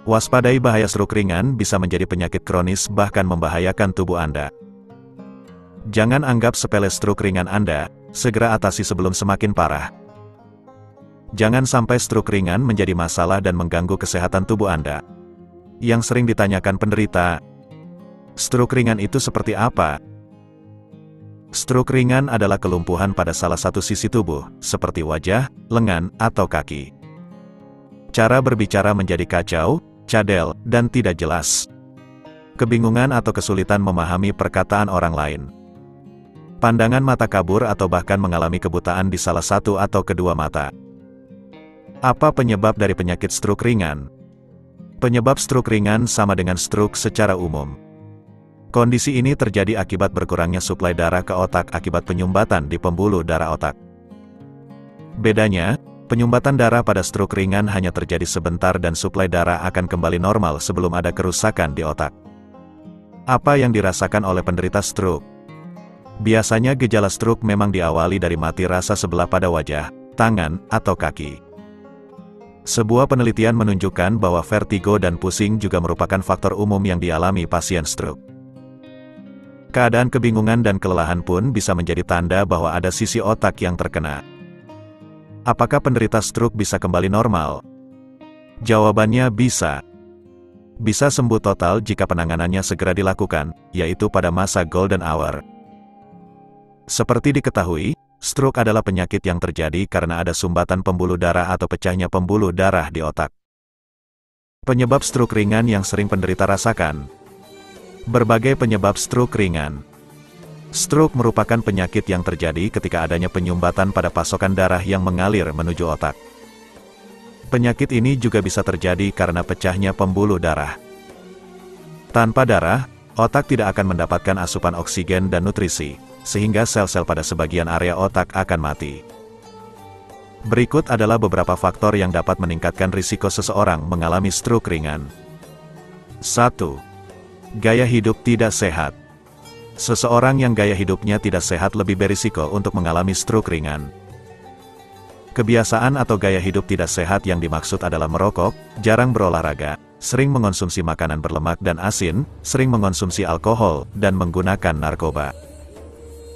Waspadai bahaya stroke ringan bisa menjadi penyakit kronis bahkan membahayakan tubuh Anda. Jangan anggap sepele stroke ringan Anda, segera atasi sebelum semakin parah. Jangan sampai stroke ringan menjadi masalah dan mengganggu kesehatan tubuh Anda. Yang sering ditanyakan penderita, stroke ringan itu seperti apa? Stroke ringan adalah kelumpuhan pada salah satu sisi tubuh, seperti wajah, lengan, atau kaki. Cara berbicara menjadi kacau, cadel, dan tidak jelas. Kebingungan atau kesulitan memahami perkataan orang lain. Pandangan mata kabur atau bahkan mengalami kebutaan di salah satu atau kedua mata. Apa penyebab dari penyakit stroke ringan? Penyebab stroke ringan sama dengan stroke secara umum. Kondisi ini terjadi akibat berkurangnya suplai darah ke otak akibat penyumbatan di pembuluh darah otak. Bedanya, penyumbatan darah pada stroke ringan hanya terjadi sebentar dan suplai darah akan kembali normal sebelum ada kerusakan di otak. Apa yang dirasakan oleh penderita stroke? Biasanya gejala stroke memang diawali dari mati rasa sebelah pada wajah, tangan, atau kaki. Sebuah penelitian menunjukkan bahwa vertigo dan pusing juga merupakan faktor umum yang dialami pasien stroke. Keadaan kebingungan dan kelelahan pun bisa menjadi tanda bahwa ada sisi otak yang terkena. Apakah penderita stroke bisa kembali normal? Jawabannya bisa. Bisa sembuh total jika penanganannya segera dilakukan, yaitu pada masa golden hour. Seperti diketahui, stroke adalah penyakit yang terjadi karena ada sumbatan pembuluh darah atau pecahnya pembuluh darah di otak. Penyebab stroke ringan yang sering penderita rasakan. Berbagai penyebab stroke ringan. Stroke merupakan penyakit yang terjadi ketika adanya penyumbatan pada pasokan darah yang mengalir menuju otak. Penyakit ini juga bisa terjadi karena pecahnya pembuluh darah. Tanpa darah, otak tidak akan mendapatkan asupan oksigen dan nutrisi, sehingga sel-sel pada sebagian area otak akan mati. Berikut adalah beberapa faktor yang dapat meningkatkan risiko seseorang mengalami stroke ringan. 1. Gaya hidup tidak sehat. Seseorang yang gaya hidupnya tidak sehat lebih berisiko untuk mengalami stroke ringan. Kebiasaan atau gaya hidup tidak sehat yang dimaksud adalah merokok, jarang berolahraga, sering mengonsumsi makanan berlemak dan asin, sering mengonsumsi alkohol, dan menggunakan narkoba.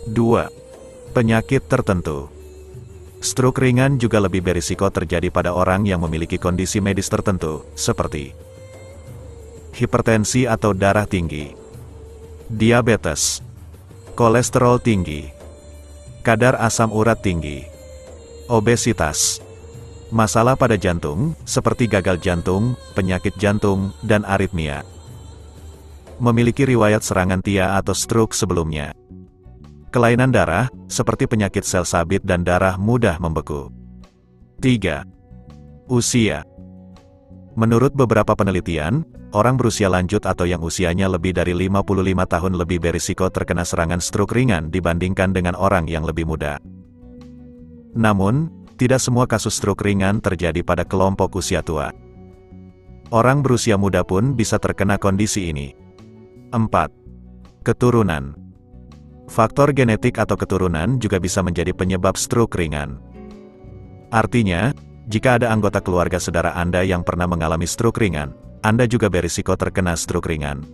2. Penyakit tertentu. Stroke ringan juga lebih berisiko terjadi pada orang yang memiliki kondisi medis tertentu, seperti hipertensi atau darah tinggi, diabetes, kolesterol tinggi, kadar asam urat tinggi, obesitas, masalah pada jantung, seperti gagal jantung, penyakit jantung, dan aritmia. Memiliki riwayat serangan TIA atau stroke sebelumnya. Kelainan darah, seperti penyakit sel sabit dan darah mudah membeku. 3. Usia. Menurut beberapa penelitian, orang berusia lanjut atau yang usianya lebih dari 55 tahun lebih berisiko terkena serangan stroke ringan dibandingkan dengan orang yang lebih muda. Namun, tidak semua kasus stroke ringan terjadi pada kelompok usia tua. Orang berusia muda pun bisa terkena kondisi ini. 4. Keturunan. Faktor genetik atau keturunan juga bisa menjadi penyebab stroke ringan. Artinya, jika ada anggota keluarga saudara Anda yang pernah mengalami stroke ringan, Anda juga berisiko terkena stroke ringan.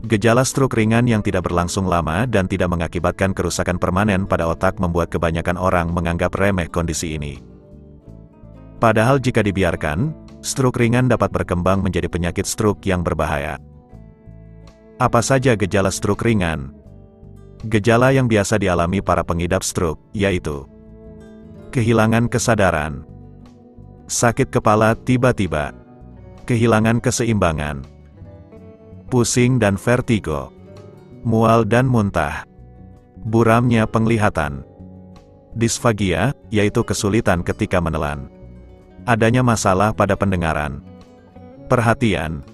Gejala stroke ringan yang tidak berlangsung lama dan tidak mengakibatkan kerusakan permanen pada otak membuat kebanyakan orang menganggap remeh kondisi ini. Padahal jika dibiarkan, stroke ringan dapat berkembang menjadi penyakit stroke yang berbahaya. Apa saja gejala stroke ringan? Gejala yang biasa dialami para pengidap stroke, yaitu kehilangan kesadaran, sakit kepala tiba-tiba, kehilangan keseimbangan, pusing dan vertigo, mual dan muntah, buramnya penglihatan, disfagia, yaitu kesulitan ketika menelan, adanya masalah pada pendengaran. Perhatian!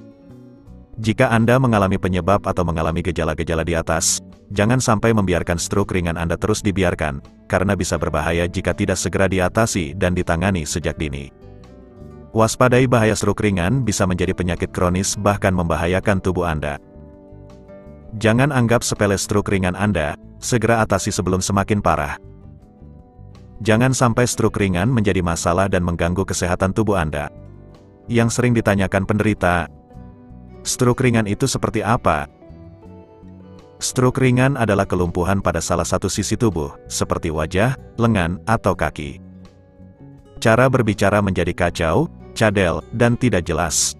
Jika Anda mengalami penyebab atau mengalami gejala-gejala di atas, jangan sampai membiarkan stroke ringan Anda terus dibiarkan, karena bisa berbahaya jika tidak segera diatasi dan ditangani sejak dini. Waspadai bahaya stroke ringan bisa menjadi penyakit kronis bahkan membahayakan tubuh Anda. Jangan anggap sepele stroke ringan Anda, segera atasi sebelum semakin parah. Jangan sampai stroke ringan menjadi masalah dan mengganggu kesehatan tubuh Anda. Yang sering ditanyakan penderita, stroke ringan itu seperti apa? Stroke ringan adalah kelumpuhan pada salah satu sisi tubuh, seperti wajah, lengan, atau kaki. Cara berbicara menjadi kacau, cadel, dan tidak jelas.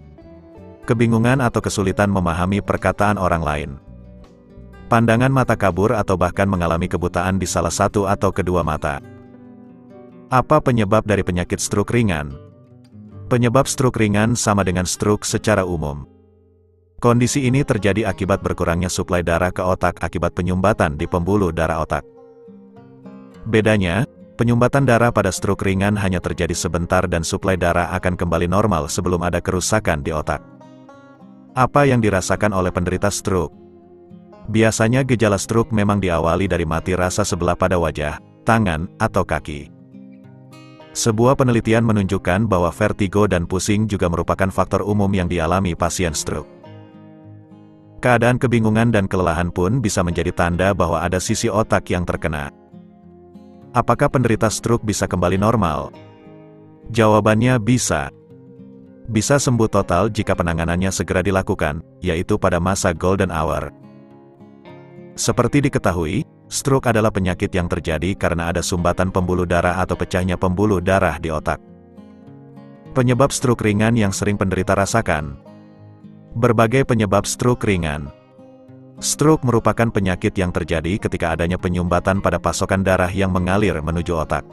Kebingungan atau kesulitan memahami perkataan orang lain. Pandangan mata kabur atau bahkan mengalami kebutaan di salah satu atau kedua mata. Apa penyebab dari penyakit stroke ringan? Penyebab stroke ringan sama dengan stroke secara umum. Kondisi ini terjadi akibat berkurangnya suplai darah ke otak akibat penyumbatan di pembuluh darah otak. Bedanya, penyumbatan darah pada stroke ringan hanya terjadi sebentar dan suplai darah akan kembali normal sebelum ada kerusakan di otak. Apa yang dirasakan oleh penderita stroke? Biasanya gejala stroke memang diawali dari mati rasa sebelah pada wajah, tangan, atau kaki. Sebuah penelitian menunjukkan bahwa vertigo dan pusing juga merupakan faktor umum yang dialami pasien stroke. Keadaan kebingungan dan kelelahan pun bisa menjadi tanda bahwa ada sisi otak yang terkena. Apakah penderita stroke bisa kembali normal? Jawabannya bisa. Bisa sembuh total jika penanganannya segera dilakukan, yaitu pada masa golden hour. Seperti diketahui, stroke adalah penyakit yang terjadi karena ada sumbatan pembuluh darah atau pecahnya pembuluh darah di otak. Penyebab stroke ringan yang sering penderita rasakan. Berbagai penyebab stroke ringan. Stroke merupakan penyakit yang terjadi ketika adanya penyumbatan pada pasokan darah yang mengalir menuju otak.